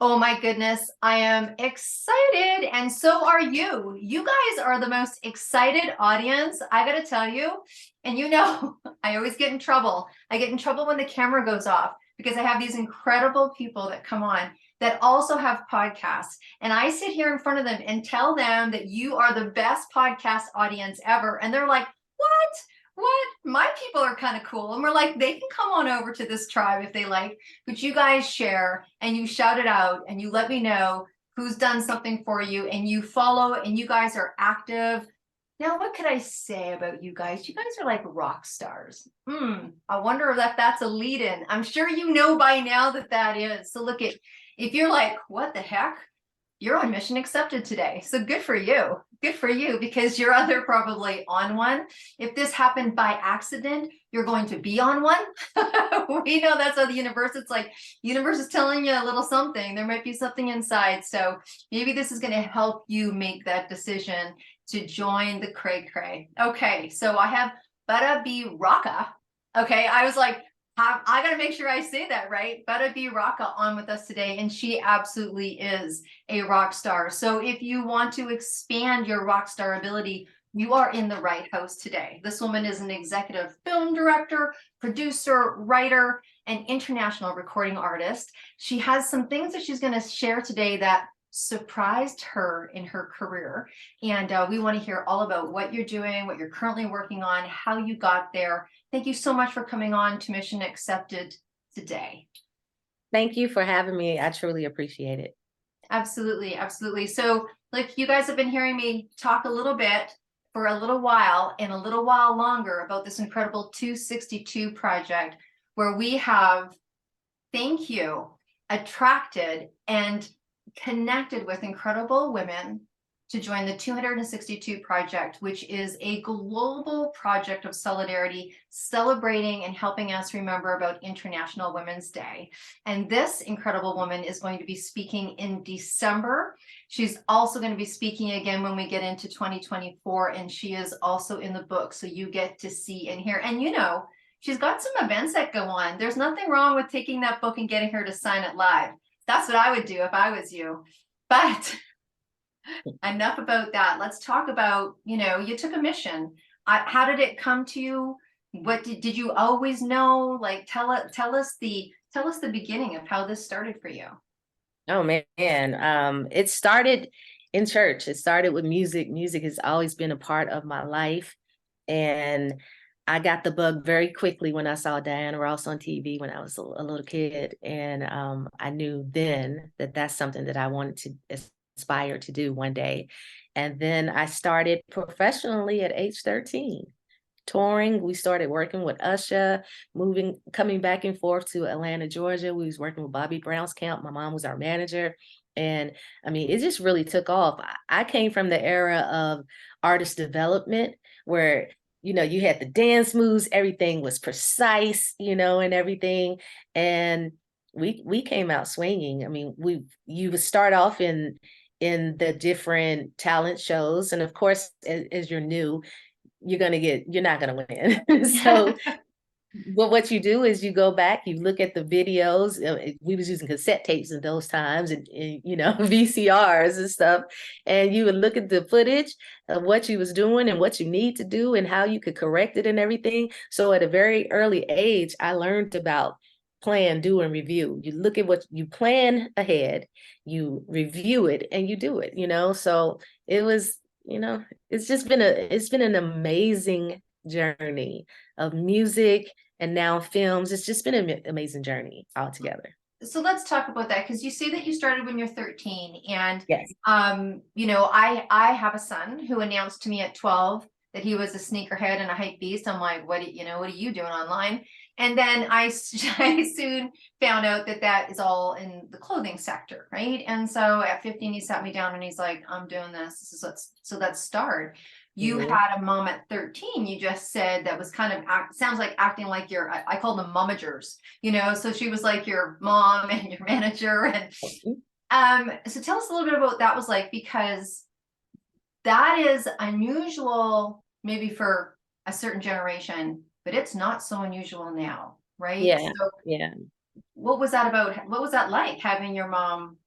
Oh my goodness, I am excited, and so are you. You guys are the most excited audience, I gotta tell you. And I always get in trouble. I get in trouble when the camera goes off because I have these incredible people that come on that also have podcasts. And I sit here in front of them and tell them that you are the best podcast audience ever. And they're like, what? What? My people are kind of cool. And we're like, they can come on over to this tribe if they like, but you guys share and you shout it out and you let me know who's done something for you and you follow and you guys are active. Now, what could I say about you guys? You guys are like rock stars. I wonder if that's a lead in. I'm sure you know by now that is. So look, if you're like, what the heck? You're on mission accepted today. So good for you. Good for you, because you're other probably on one. If this happened by accident, you're going to be on one. We know that's how the universe, it's like universe is telling you a little something. There might be something inside. So maybe this is going to help you make that decision to join the cray cray. Okay, so I have Butta B-Rocka. Okay, I was like, I got to make sure I say that right. Butta B-Rocka on with us today, and she absolutely is a rock star. So if you want to expand your rock star ability, you are in the right house today. This woman is an executive film director, producer, writer, and international recording artist. She has some things that she's going to share today that surprised her in her career. And we want to hear all about what you're doing, what you're currently working on, how you got there. Thank you so much for coming on to Mission Accepted today. Thank you for having me. I truly appreciate it. Absolutely, absolutely. So, like, you guys have been hearing me talk a little bit for a little while and a little while longer about this incredible 262 project where we have, thank you, attracted and connected with incredible women to join the 262 project, which is a global project of solidarity, celebrating and helping us remember about International Women's Day. And this incredible woman is going to be speaking in December. She's also going to be speaking again when we get into 2024, and she is also in the book. So you get to see and hear, and she's got some events that go on. There's nothing wrong with taking that book and getting her to sign it live. That's what I would do if I was you. But enough about that. Let's talk about, you took a mission. How did it come to you? What did you always know? Like, tell us the beginning of how this started for you. Oh man, it started in church. It started with music. Music has always been a part of my life, and I got the bug very quickly when I saw Diana Ross on TV when I was a little kid, and I knew then that that's something that I wanted to aspire to do one day. And then I started professionally at age 13, touring. We started working with Usher, coming back and forth to Atlanta, Georgia. We was working with Bobby Brown's camp. My mom was our manager. And I mean, it just really took off. I came from the era of artist development where you had the dance moves, everything was precise, and everything. And we came out swinging. I mean, you would start off in the different talent shows, and of course, as you're new, you're not gonna win. So but what you do is you go back, you look at the videos. We was using cassette tapes in those times, and VCRs and stuff, and you would look at the footage of what you was doing and what you need to do and how you could correct it and everything. So at a very early age, I learned about plan, do, and review. You look at what you plan ahead, you review it, and you do it. So it was, it's been an amazing journey of music and now films. It's just been an amazing journey altogether. So let's talk about that, because you say that you started when you're 13, and yes, I have a son who announced to me at 12 that he was a sneakerhead and a hype beast. I'm like, what are you doing online? And then I soon found out that is all in the clothing sector, right? And so at 15, he sat me down and he's like, I'm doing this. So let's start. You had a mom at 13, you just said, that was kind of sounds like acting like I call them Momagers, so she was like your mom and your manager. And so tell us a little bit about what that was like, because that is unusual maybe for a certain generation, but it's not so unusual now, right? Yeah. So yeah. what was that about? What was that like, having your mom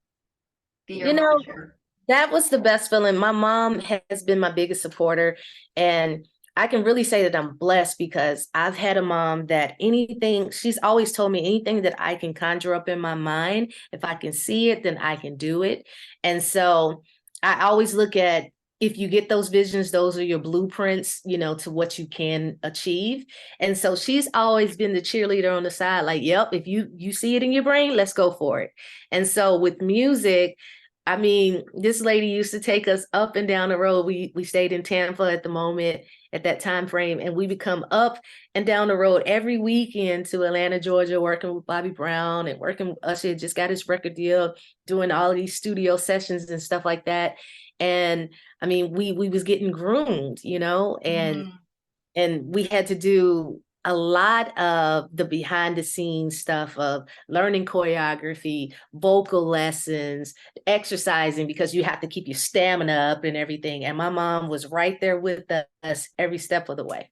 be your You know, momager? that was the best feeling. My mom has been my biggest supporter, and I can really say that I'm blessed because I've had a mom that anything, she's always told me anything that I can conjure up in my mind, if I can see it, then I can do it. And so I always look at, if you get those visions, those are your blueprints, to what you can achieve. And so she's always been the cheerleader on the side, like, yep, if you see it in your brain, let's go for it. And so with music, I mean, this lady used to take us up and down the road. We stayed in Tampa at the moment, at that time frame, and we would come up and down the road every weekend to Atlanta, Georgia, working with Bobby Brown and working with Usher. Just got his record deal, doing all of these studio sessions and stuff like that. And I mean, we was getting groomed, and Mhm. we had to do a lot of the behind the scenes stuff of learning choreography, vocal lessons, exercising, because you have to keep your stamina up and everything. And my mom was right there with us every step of the way.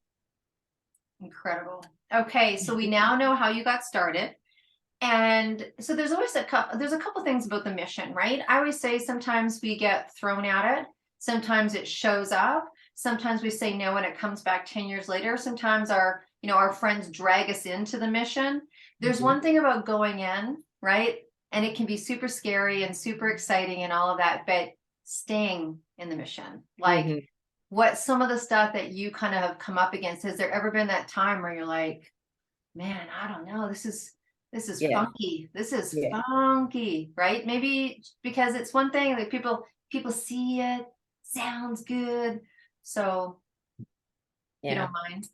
Incredible. Okay, so we now know how you got started. And so there's always there's a couple things about the mission, right? I always say sometimes we get thrown at it, sometimes it shows up, sometimes we say no and it comes back 10 years later. Sometimes our friends drag us into the mission. There's Mhm. one thing about going in, right? And it can be super scary and super exciting and all of that, but staying in the mission, like Mhm. what some of the stuff that you kind of have come up against, has there ever been that time where you're like, man, I don't know, this is Yeah, funky, this is yeah, funky, right? Maybe because it's one thing that people see it, sounds good. So if you yeah. don't mind.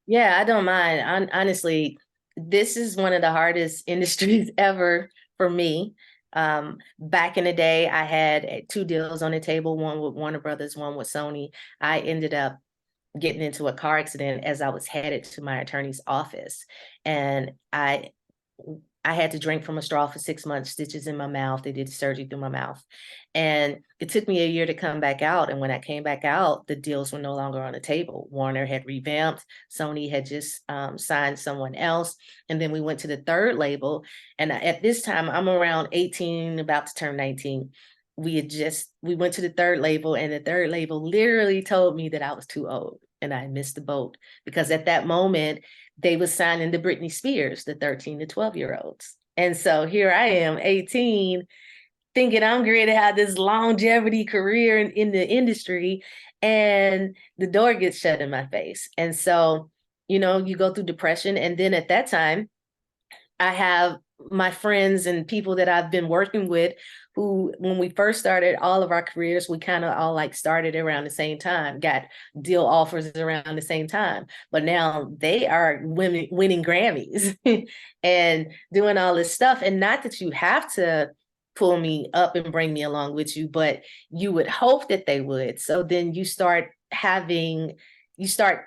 Yeah, I don't mind. Honestly, this is one of the hardest industries ever for me. Back in the day, I had two deals on the table, one with Warner Brothers, one with Sony. I ended up getting into a car accident as I was headed to my attorney's office. And I had to drink from a straw for 6 months, stitches in my mouth. They did surgery through my mouth. And it took me a year to come back out. And when I came back out, the deals were no longer on the table. Warner had revamped. Sony had just signed someone else. And then we went to the third label. And at this time, I'm around 18, about to turn 19. We went to the third label, and the third label literally told me that I was too old and I missed the boat, because at that moment they was signing the Britney Spears, the 13 to 12-year-olds. And so here I am, 18, thinking I'm going to have this longevity career in the industry, and the door gets shut in my face. And so, you go through depression. And then at that time, I have my friends and people that I've been working with who, when we first started all of our careers, we kind of all like started around the same time, got deal offers around the same time. But now they are winning Grammys and doing all this stuff. And not that you have to pull me up and bring me along with you, but you would hope that they would. So then you start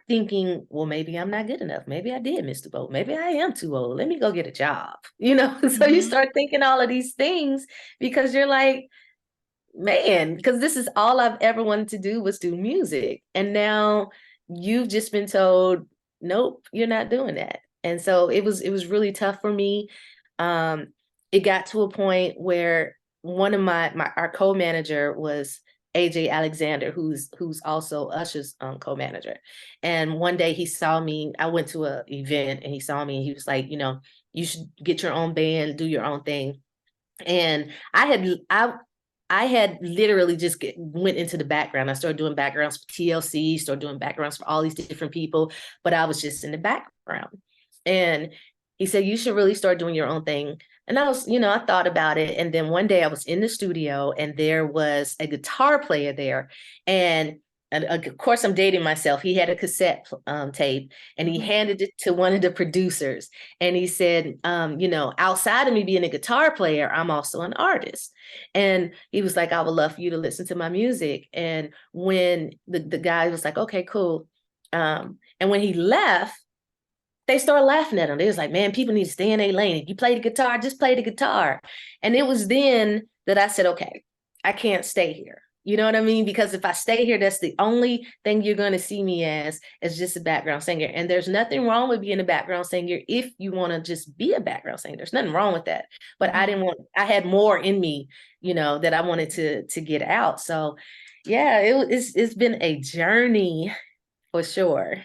thinking, well, maybe I'm not good enough. Maybe I did miss the boat. Maybe I am too old. Let me go get a job. So you Mhm. start thinking all of these things, because you're like, man, because this is all I've ever wanted to do, was do music. And now you've just been told, nope, you're not doing that. And so it was really tough for me. Um, it got to a point where one of our co-manager was AJ Alexander, who's also Usher's co-manager. And one day he saw me. I went to an event and he saw me and he was like, you should get your own band, do your own thing. And I had literally just went into the background. I started doing backgrounds for TLC, started doing backgrounds for all these different people, but I was just in the background. And he said, you should really start doing your own thing. And I thought about it. And then one day I was in the studio and there was a guitar player there. And of course, I'm dating myself. He had a cassette tape, and he Mhm. handed it to one of the producers. And he said, outside of me being a guitar player, I'm also an artist. And he was like, I would love for you to listen to my music. And when the guy was like, okay, cool. And when he left, they started laughing at him. They was like, man, people need to stay in their lane. If you play the guitar, just play the guitar. And it was then that I said, okay, I can't stay here. You know what I mean? Because if I stay here, that's the only thing you're going to see me as is just a background singer. And there's nothing wrong with being a background singer if you want to just be a background singer. There's nothing wrong with that. But I had more in me, that I wanted to get out. So yeah, it's been a journey for sure.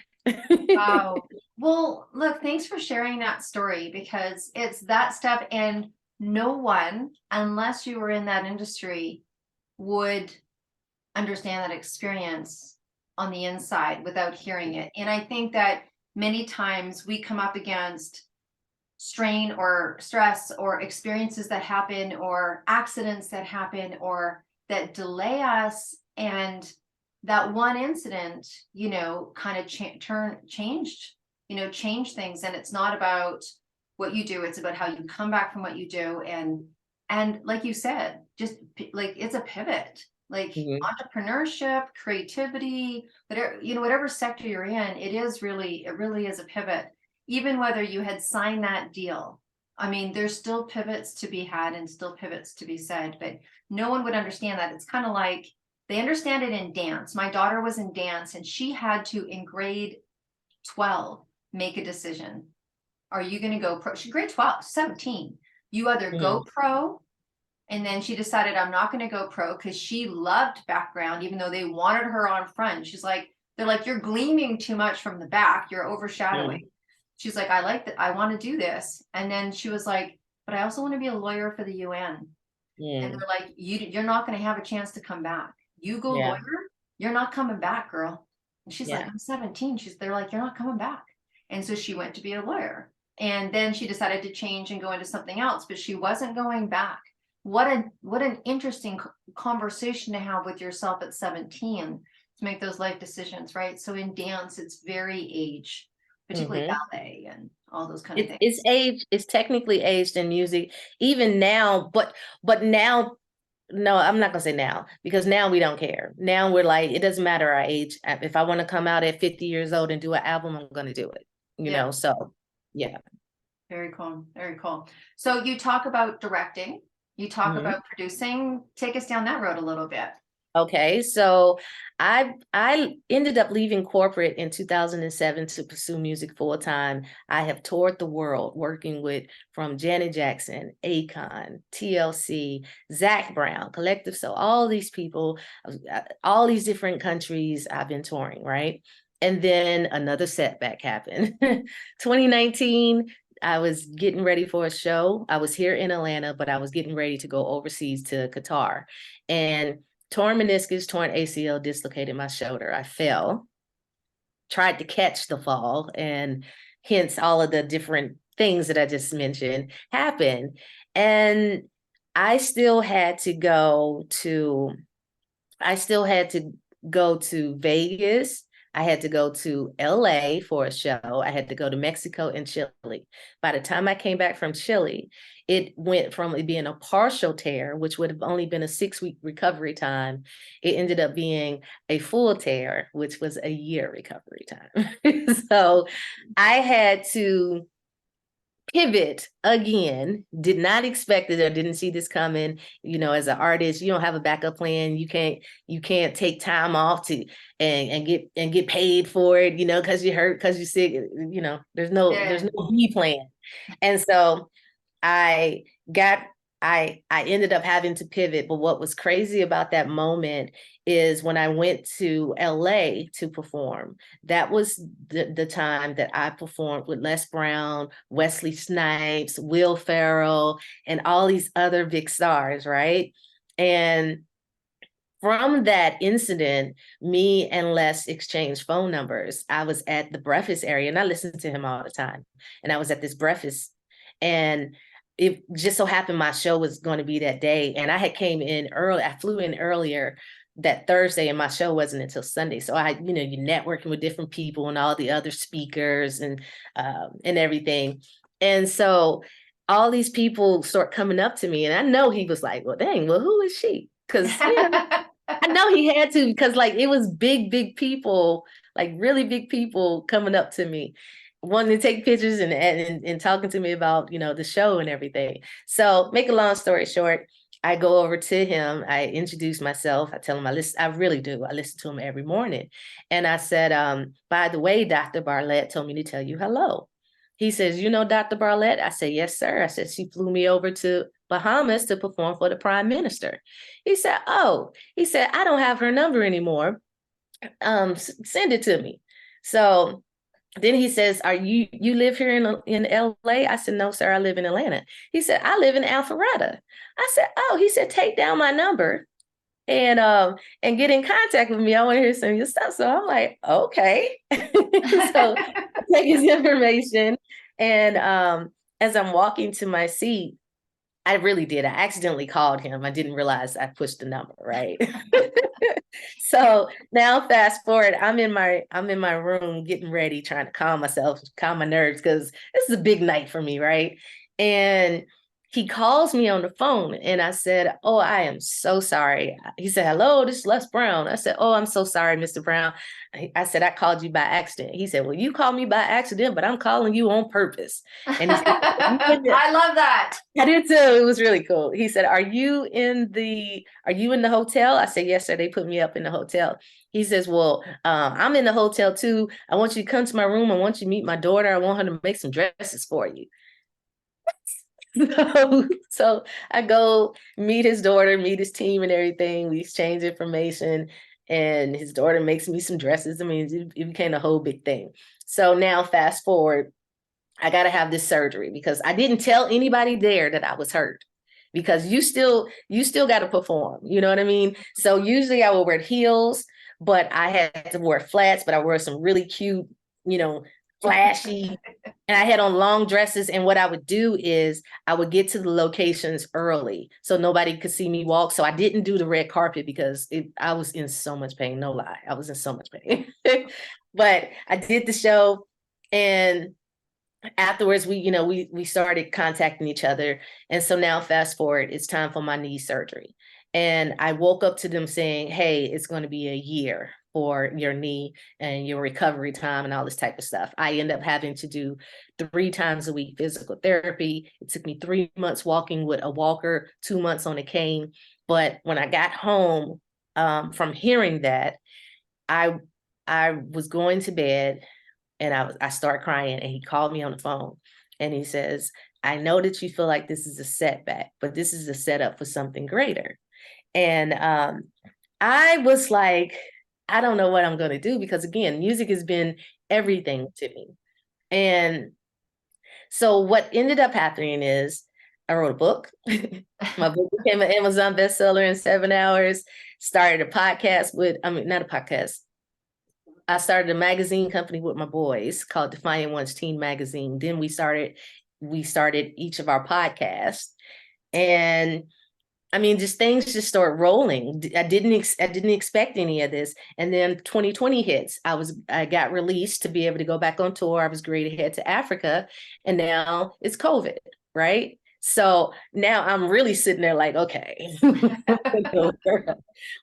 Wow. Well, look, thanks for sharing that story because it's that stuff, and no one, unless you were in that industry, would understand that experience on the inside without hearing it. And I think that many times we come up against strain or stress or experiences that happen or accidents that happen or that delay us, and that one incident kind of change things. And it's not about what you do, it's about how you come back from what you do. And like you said, just like it's a pivot, like entrepreneurship, creativity, whatever sector you're in, it really is a pivot. Even whether you had signed that deal, I mean, there's still pivots to be had and still pivots to be said, but no one would understand that. It's kind of like they understand it in dance. My daughter was in dance and she had to, in grade 12, make a decision. Are you going to go pro? She's grade 12, 17. You either go pro, and then she decided I'm not going to go pro because she loved background, even though they wanted her on front. She's like, they're like, you're gleaming too much from the back. You're overshadowing. She's like, I like that. I want to do this. And then she was like, but I also want to be a lawyer for the UN. And they're like, you're not going to have a chance to come back. You go lawyer, you're not coming back, girl. And she's like, I'm 17. They're like, you're not coming back. And so she went to be a lawyer. And then she decided to change and go into something else, but she wasn't going back. What an interesting conversation to have with yourself at 17 to make those life decisions, right? So in dance, it's very age, particularly ballet and all those kind of things. It's age, it's technically aged in music, even now, but now, no, I'm not gonna say now, because now we don't care. Now we're like, it doesn't matter our age. If I want to come out at 50 years old and do an album, I'm gonna do it. So yeah. Very cool. Very cool. So you talk about directing, you talk about producing. Take us down that road a little bit. Okay, so I ended up leaving corporate in 2007 to pursue music full time. I have toured the world working with from Janet Jackson, Akon, TLC, Zach Brown, Collective. So all these people, all these different countries I've been touring, right? And then another setback happened. 2019, I was getting ready for a show. I was here in Atlanta, but I was getting ready to go overseas to Qatar. And torn meniscus, torn ACL, dislocated my shoulder. I fell, tried to catch the fall, and hence all of the different things that I just mentioned happened. And I still had to go to Vegas. I had to go to LA for a show. I had to go to Mexico and Chile. By the time I came back from Chile, it went from it being a partial tear, which would have only been a 6-week recovery time. It ended up being a full tear, which was a year recovery time. So I had to pivot again. Did not expect it or didn't see this coming. As an artist, you don't have a backup plan. You can't take time off to and get paid for it, because you hurt, because you're sick. There's no B plan. And so I ended up having to pivot. But what was crazy about that moment is when I went to LA to perform, that was the time that I performed with Les Brown, Wesley Snipes, Will Ferrell, and all these other big stars, right? And from that incident, me and Les exchanged phone numbers. I was at the breakfast area, and I listened to him all the time. And I was at this breakfast, and it just so happened my show was going to be that day. And I had came in early. I flew in earlier that Thursday, and my show wasn't until Sunday. So you're networking with different people and all the other speakers and everything. And so all these people start coming up to me, and I know he was like, well, dang, well, who is she? Because I know he had to, because it was big people, really big people coming up to me, wanting to take pictures and talking to me about, the show and everything. So make a long story short, I go over to him, I introduce myself, I tell him I really do. I listen to him every morning. And I said, by the way, Dr. Bartlett told me to tell you hello. He says, you know Dr. Bartlett? I said, yes, sir. I said, she flew me over to Bahamas to perform for the Prime Minister. He said, oh, he said, I don't have her number anymore. Send it to me. So then he says, are you live here in LA? I said, no, sir, I live in Atlanta. He said, I live in Alpharetta. I said, oh, he said, take down my number and get in contact with me. I want to hear some of your stuff. So I'm like, okay. So I take his information. And as I'm walking to my seat, I really did. I accidentally called him. I didn't realize I pushed the number, right? So now fast forward, I'm in my room getting ready, trying to calm myself, calm my nerves, because this is a big night for me, right? And he calls me on the phone and I said, oh, I am so sorry. He said, hello, this is Les Brown. I said, oh, I'm so sorry, Mr. Brown. I said, I called you by accident. He said, well, you called me by accident, but I'm calling you on purpose. And he said, I love that. I did too. It was really cool. He said, are you in the hotel? I said, yes, sir. They put me up in the hotel. He says, well, I'm in the hotel too. I want you to come to my room. I want you to meet my daughter. I want her to make some dresses for you. So I go meet his daughter, meet his team and everything. We exchange information and his daughter makes me some dresses. I mean, it became a whole big thing. So now fast forward, I got to have this surgery because I didn't tell anybody there that I was hurt, because you still got to perform. You know what I mean? So usually I would wear heels, but I had to wear flats, but I wore some really cute, flashy, and I had on long dresses. And what I would do is I would get to the locations early so nobody could see me walk. So I didn't do the red carpet because I was in so much pain. No lie. I was in so much pain, but I did the show. And afterwards we started contacting each other. And so now fast forward, it's time for my knee surgery. And I woke up to them saying, hey, it's going to be a year for your knee and your recovery time and all this type of stuff. I end up having to do 3 times a week physical therapy. It took me 3 months walking with a walker, 2 months on a cane. But when I got home from hearing that, I was going to bed and I start crying, and he called me on the phone and he says, I know that you feel like this is a setback, but this is a setup for something greater. And I was like, I don't know what I'm going to do, because again, music has been everything to me. And so what ended up happening is I wrote a book. My book became an Amazon bestseller in 7 hours. Started a podcast not a podcast. I started a magazine company with my boys called Defiant One's Teen Magazine. Then we started each of our podcasts. And I mean, just things just start rolling. I didn't expect any of this. And then 2020 hits. I got released to be able to go back on tour. I was ready to head to Africa. And now it's COVID, right? So now I'm really sitting there like, okay,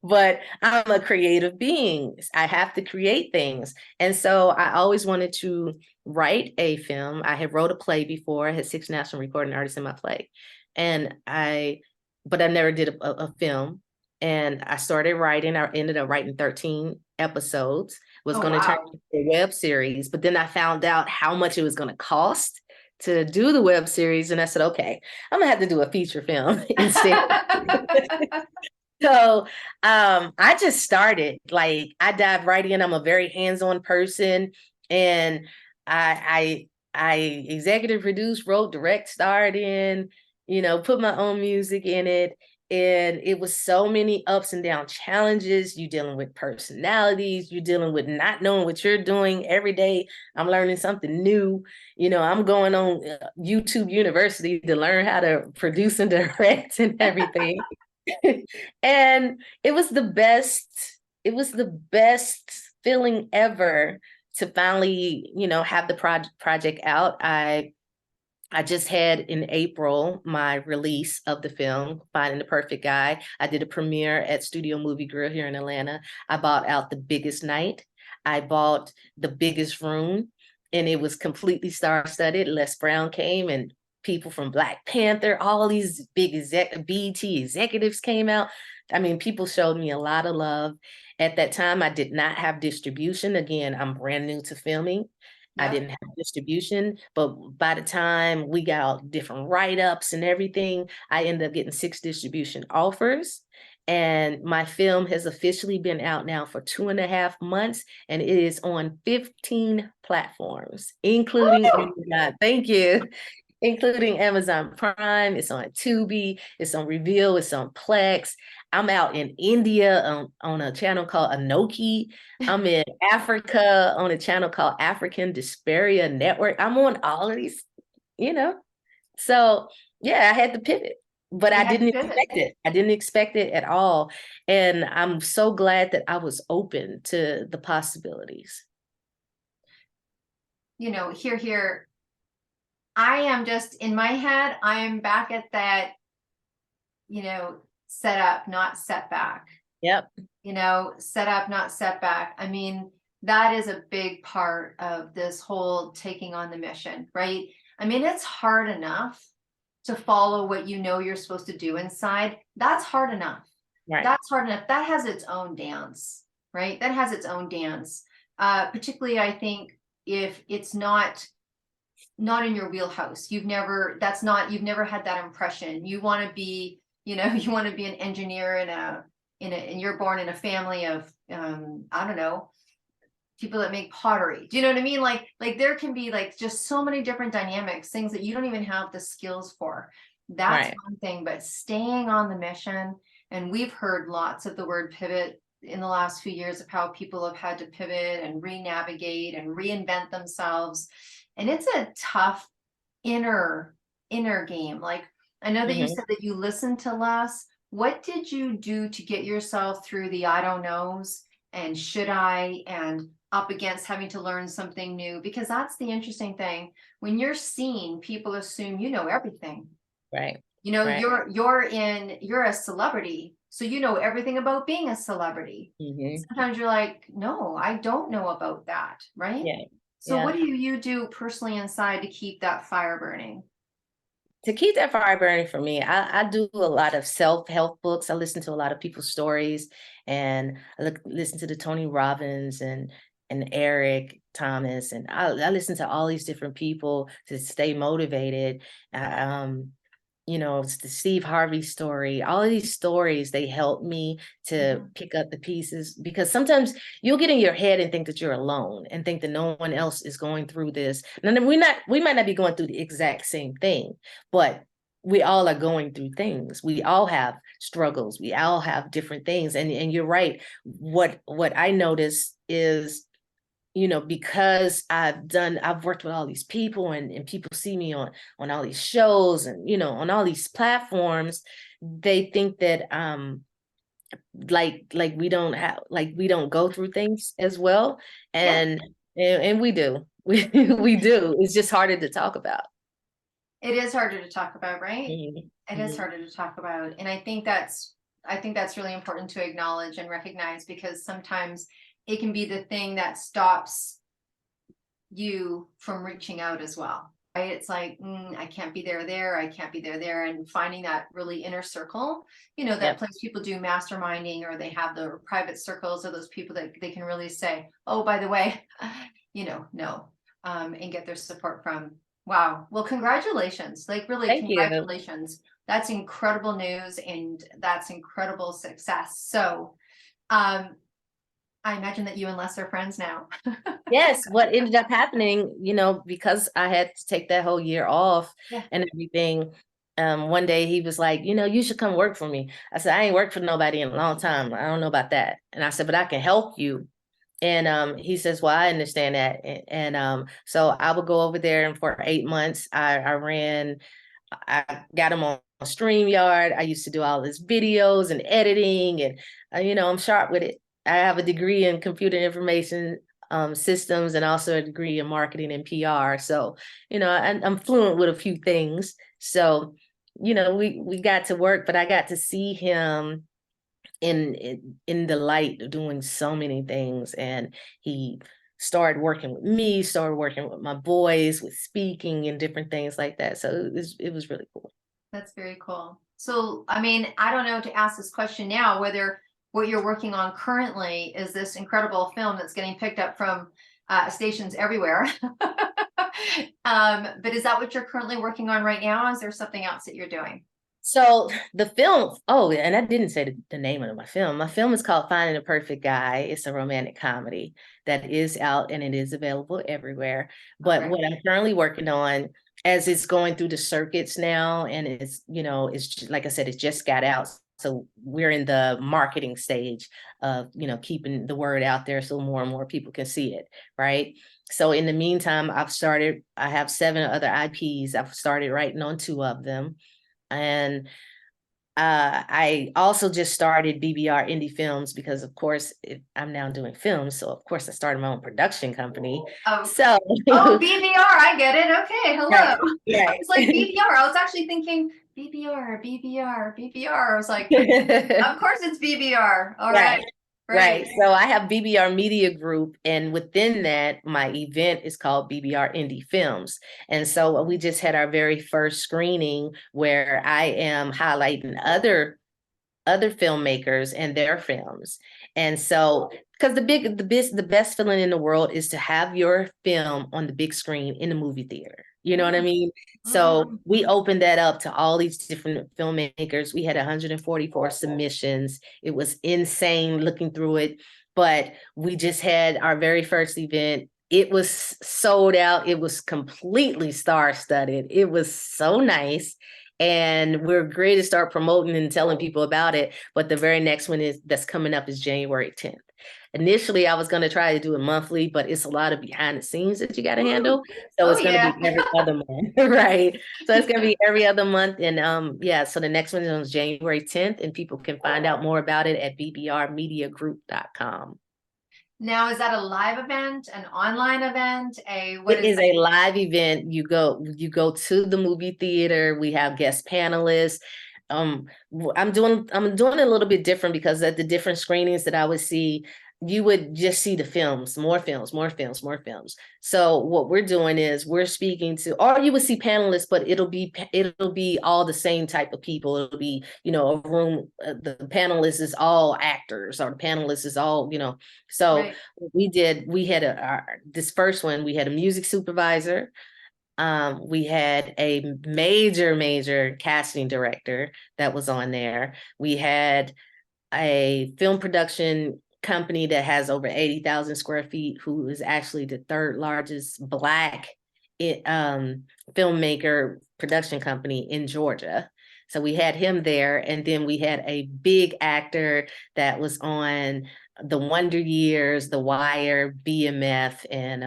but I'm a creative being. I have to create things. And so I always wanted to write a film. I had wrote a play before. I had 6 national recording artists in my play. But I never did a film. And I started writing. I ended up writing 13 episodes, was going to turn into a web series. But then I found out how much it was going to cost to do the web series. And I said, okay, I'm gonna have to do a feature film instead. So I just started, like, I dived right in. I'm a very hands-on person. And I executive produced, wrote, direct, starred in, put my own music in it. And it was so many ups and down challenges. You're dealing with personalities. You're dealing with not knowing what you're doing every day. I'm learning something new. I'm going on YouTube University to learn how to produce and direct and everything. And it was the best feeling ever to finally, have the project out. I just had in April my release of the film, Finding the Perfect Guy. I did a premiere at Studio Movie Grill here in Atlanta. I bought out the biggest night. I bought the biggest room, and it was completely star-studded. Les Brown came and people from Black Panther, all these big BET executives came out. I mean, people showed me a lot of love. At that time, I did not have distribution. Again, I'm brand new to filming. I Yep. didn't have distribution, but by the time we got all different write-ups and everything, I ended up getting 6 distribution offers. And my film has officially been out now for 2.5 months, and it is on 15 platforms, including Woo! Amazon. Thank you. Including Amazon Prime. It's on Tubi. It's on Reveal. It's on Plex. I'm out in India on a channel called Anoki. I'm in Africa on a channel called African Dysparia Network. I'm on all of these, you know. So yeah, I had to pivot, but You I had to didn't pivot. expect it. I didn't expect it at all. And I'm so glad that I was open to the possibilities. You know, here, I am just in my head, I am back at that, you know, set up, not setback. Yep. You know, set up, not setback. I mean, that is a big part of this whole taking on the mission, right? I mean, it's hard enough to follow what you know you're supposed to do inside. That's hard enough. Right. That's hard enough. That has its own dance, right? That has its own dance. Particularly, I think if it's not in your wheelhouse, you've never had that impression. You want to be, you know, you want to be an engineer and you're born in a family of I don't know, people that make pottery. Do you know what I mean? Like there can be like just so many different dynamics, things that you don't even have the skills for. That's Right. one thing, but staying on the mission, and we've heard lots of the word pivot in the last few years of how people have had to pivot and re-navigate and reinvent themselves. And it's a tough inner game. Like I know that you Mhm. said that you listened to less. What did you do to get yourself through the I don't knows and should I and up against having to learn something new? Because that's the interesting thing. When you're seen, people assume you know everything. Right. You know, Right. you're a celebrity, so you know everything about being a celebrity. Mhm. Sometimes you're like, no, I don't know about that, right? Yeah. So what Yeah. do you do personally inside to keep that fire burning? To keep that fire burning for me, I do a lot of self-help books. I listen to a lot of people's stories, and listen to the Tony Robbins and Eric Thomas, and I listen to all these different people to stay motivated. You know, it's the Steve Harvey story, all of these stories, they help me to Mhm. pick up the pieces, because sometimes you'll get in your head and think that you're alone and think that no one else is going through this. And then we might not be going through the exact same thing, but we all are going through things. We all have struggles. We all have different things. And you're right. What I notice is, you know, because I've worked with all these people, and people see me on all these shows, and, you know, on all these platforms, they think that like we don't go through things as well. Yeah, And we do. We do. It's just harder to talk about. it is harder to talk about, right? Mhm. It is Mhm. harder to talk about. And I think that's really important to acknowledge and recognize, because sometimes it can be the thing that stops you from reaching out as well. Right? It's like, I can't be there. I can't be there. And finding that really inner circle, you know, that Yep. place people do masterminding, or they have the private circles of those people that they can really say, oh, by the way, you know, no, and get their support from. Wow. Well, congratulations. Like, really, Thank you. congratulations. That's incredible news, and that's incredible success. So, um, I imagine that you and Les are friends now. Yes, what ended up happening, you know, because I had to take that whole year off Yeah. and everything. One day he was like, you know, you should come work for me. I said, I ain't worked for nobody in a long time. I don't know about that. And I said, but I can help you. And he says, well, I understand that. And so I would go over there, and for 8 months, I got him on StreamYard. I used to do all his videos and editing, and you know, I'm sharp with it. I have a degree in computer information systems, and also a degree in marketing and PR. So, you know, I'm fluent with a few things. So, you know, we got to work, but I got to see him in the light of doing so many things, and he started working with me, started working with my boys, with speaking and different things like that. So it was really cool. That's very cool. So, I mean, I don't know to ask this question now, whether what you're working on currently is this incredible film that's getting picked up from stations everywhere. But is that what you're currently working on right now? Is there something else that you're doing? So the film, oh, and I didn't say the name of my film. My film is called Finding the Perfect Guy. It's a romantic comedy that is out and it is available everywhere. But Okay. what I'm currently working on, as it's going through the circuits now, and it's, like I said, it just got out. So we're in the marketing stage of, keeping the word out there so more and more people can see it, right? So in the meantime, I have 7 other IPs. I've started writing on 2 of them. And I also just started BBR Indie Films because, of course, I'm now doing films. So, of course, I started my own production company. Oh, So, oh, BBR, I get it. Okay, hello. right, I right. was like BBR. I was actually thinking BBR, BBR, BBR. I was like, of course it's BBR. All Right. right, Right. great. So I have BBR Media Group, and within that, my event is called BBR Indie Films. And so we just had our very first screening where I am highlighting other filmmakers and their films. And so, because the best feeling in the world is to have your film on the big screen in the movie theater. You know what I mean? So Mhm. we opened that up to all these different filmmakers. We had 144 submissions. It was insane looking through it, but we just had our very first event. It was sold out. It was completely star-studded. It was so nice. And we're great to start promoting and telling people about it. But the very next one that's coming up is January 10th. Initially, I was going to try to do it monthly, but it's a lot of behind the scenes that you got to handle. So Oh it's going to yeah. be every other month, right? So it's going to be every other month. And yeah, so the next one is on January 10th, and people can find out more about it at bbrmediagroup.com. Now, is that a live event, an online event, what It is is that? a live event. You go to the movie theater. We have guest panelists. I'm doing it a little bit different because at the different screenings that I would see, you would just see the films, more films, more films, more films. So what we're doing is we're speaking to, or you would see panelists, but it'll be all the same type of people. It'll be, a room. The panelists is all actors, or the panelists is all, So Right. we had this first one. We had a music supervisor. We had a major casting director that was on there. We had a film production company that has over 80,000 square feet, who is actually the 3rd largest Black filmmaker production company in Georgia. So we had him there. And then we had a big actor that was on The Wonder Years, The Wire, BMF, and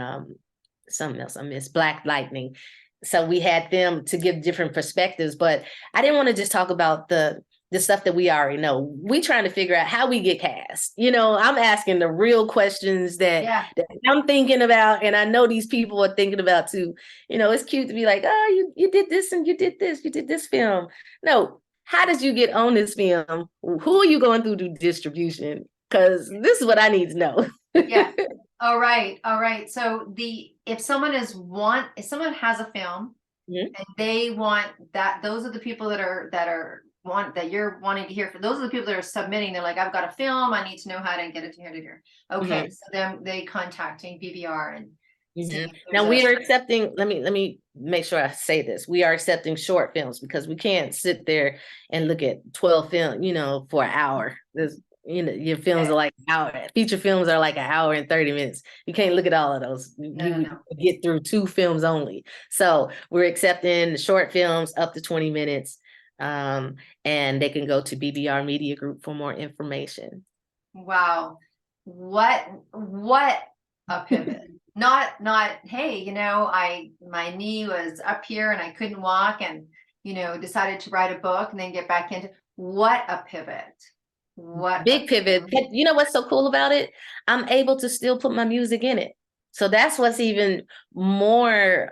something else I missed, Black Lightning. So we had them to give different perspectives, but I didn't want to just talk about the stuff that we already know. We trying to figure out how we get cast. I'm asking the real questions that, Yeah. that I'm thinking about, and I know these people are thinking about too. It's cute to be like, oh, you did this and you did this, you did this film. No, how did you get on this film? Who are you going through to distribution? Because this is what I need to know. Yeah. All right. All right. So if someone has a film Mhm, and they want that, those are the people that you're wanting to hear from. Those are the people that are submitting. They're like, I've got a film. I need to know how to get it to here to here. Okay. mhm, So then they contacting BBR and seeing mhm. if Now there's we are accepting, let me make sure I say this. We are accepting short films because we can't sit there and look at 12 film, for an hour. Your films are like an hour. Feature films are like an hour and 30 minutes. You can't look at all of those. no, no, You no. get through 2 films only. So we're accepting short films up to 20 minutes. And they can go to BBR Media Group for more information. Wow. What a pivot. Not, hey, my knee was up here and I couldn't walk and, decided to write a book and then get back into what a pivot. What a Big pivot. pivot. But you know what's so cool about it? I'm able to still put my music in it. So that's what's even more.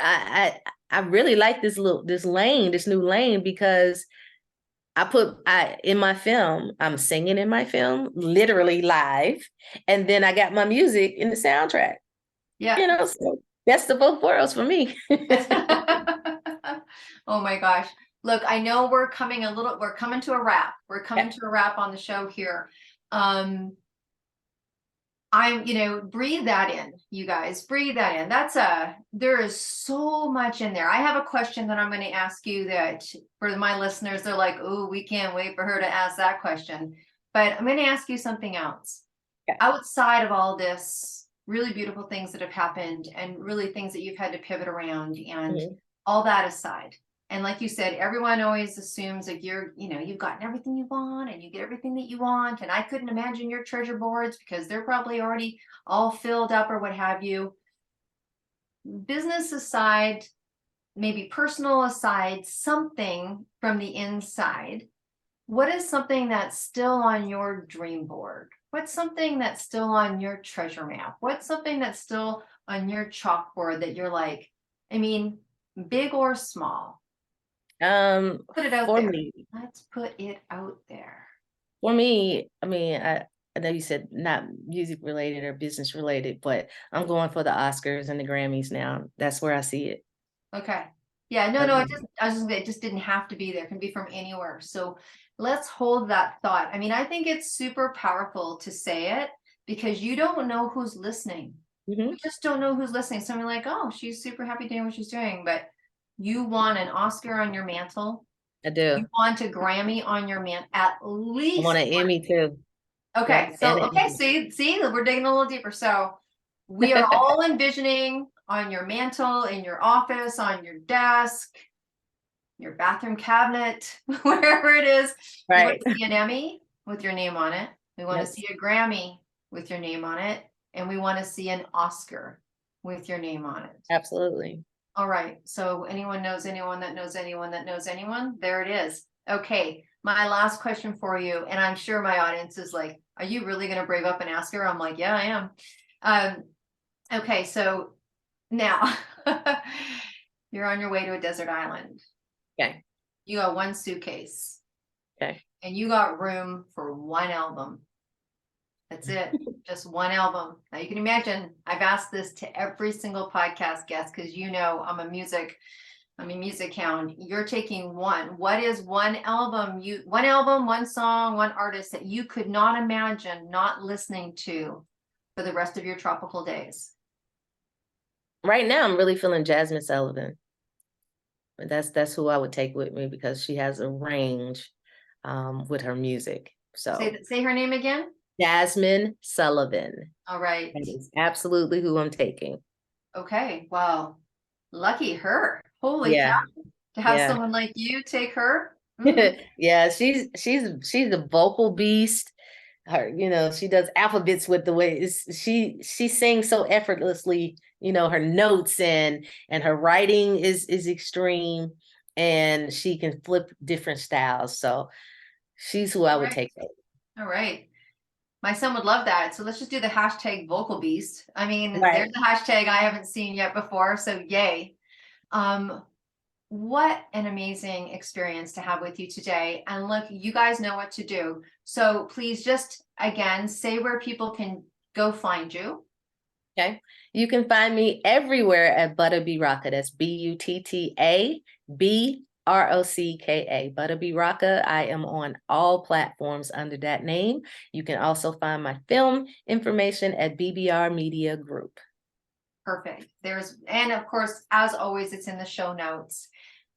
I really like this new lane, because in my film, I'm singing in my film, literally live, and then I got my music in the soundtrack. Yeah. So best of both worlds for me. Oh my gosh. Look, I know we're coming to a wrap. We're coming to a wrap on the show here. Breathe that in, you guys, breathe that in. There is so much in there. I have a question that I'm going to ask you that for my listeners, they're like, oh, we can't wait for her to ask that question. But I'm going to ask you something else. Yeah. Outside of all this really beautiful things that have happened and really things that you've had to pivot around and all that aside. And like you said, everyone always assumes that you've gotten everything you want and you get everything that you want. And I couldn't imagine your treasure boards because they're probably already all filled up or what have you. Business aside, maybe personal aside, something from the inside. What is something that's still on your dream board? What's something that's still on your treasure map? What's something that's still on your chalkboard that you're like, big or small? Put it out For there. me, Let's put it out there. For me, I know you said not music related or business related, but I'm going for the Oscars and the Grammys now. That's where I see it. Okay. Yeah, no, it just didn't have to be there. It can be from anywhere. So let's hold that thought. I think it's super powerful to say it because you don't know who's listening. You just don't know who's listening. Someone like, oh, she's super happy doing what she's doing, but you want an Oscar on your mantle. I do. You want a Grammy on your at least. I want an Emmy too. Okay, Yep. so see, we're digging a little deeper. So we are all envisioning on your mantle, in your office, on your desk, your bathroom cabinet, wherever it is. Right. We want to see an Emmy with your name on it. We want to see a Grammy with your name on it. And we want to see an Oscar with your name on it. Absolutely. All right. So anyone knows anyone that knows anyone that knows anyone? There it is. Okay. My last question for you, and I'm sure my audience is like, are you really going to brave up and ask her? I'm like, yeah, I am. Okay. So now you're on your way to a desert island. Okay. You got one suitcase. Okay. And you got room for one album. That's it. Just one album. Now you can imagine I've asked this to every single podcast guest because I'm a music hound. You're taking one. What is one album, one song, one artist that you could not imagine not listening to for the rest of your tropical days? Right now I'm really feeling Jasmine Sullivan. That's who I would take with me because she has a range with her music. So say her name again. Jasmine Sullivan. All right. That is absolutely who I'm taking. Okay. Wow. Lucky her. Holy cow. To have someone like you take her. Yeah, she's a vocal beast. Her, she does alphabets with the way she sings so effortlessly, her notes and her writing is extreme and she can flip different styles. So she's who I would take. All right. My son would love that. So let's just do the hashtag vocal beast. There's a hashtag I haven't seen yet before. So yay. What an amazing experience to have with you today. And look, you guys know what to do. So please just, again, say where people can go find you. Okay. You can find me everywhere at Butta B-Rocka. That's BUTTA B-ROCKA. Butta B-Rocka. I am on all platforms under that name. You can also find my film information at BBR Media Group. Perfect. And of course, as always, it's in the show notes.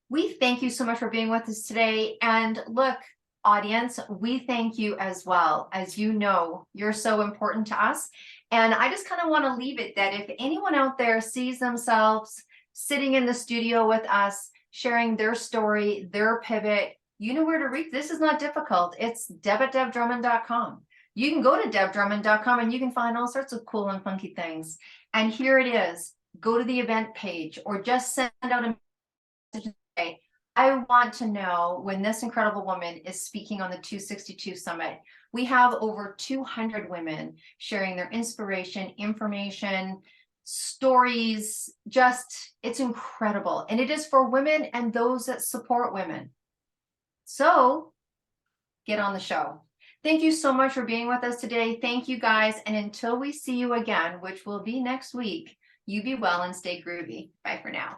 We thank you so much for being with us today. And look, audience, we thank you as well. As you know, you're so important to us. And I just kind of want to leave it that if anyone out there sees themselves sitting in the studio with us, sharing their story, their pivot, you know where to reach. This is not difficult. It's deb@debdrummond.com. You can go to debdrummond.com and you can find all sorts of cool and funky things. And here it is. Go to the event page or just send out a message. I want to know when this incredible woman is speaking on the 262 Summit. We have over 200 women sharing their inspiration, information, stories. It's incredible. And it is for women and those that support women. So get on the show. Thank you so much for being with us today. Thank you guys. And until we see you again, which will be next week, you be well and stay groovy. Bye for now.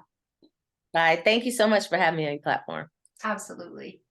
Bye. Thank you so much for having me on your platform. Absolutely.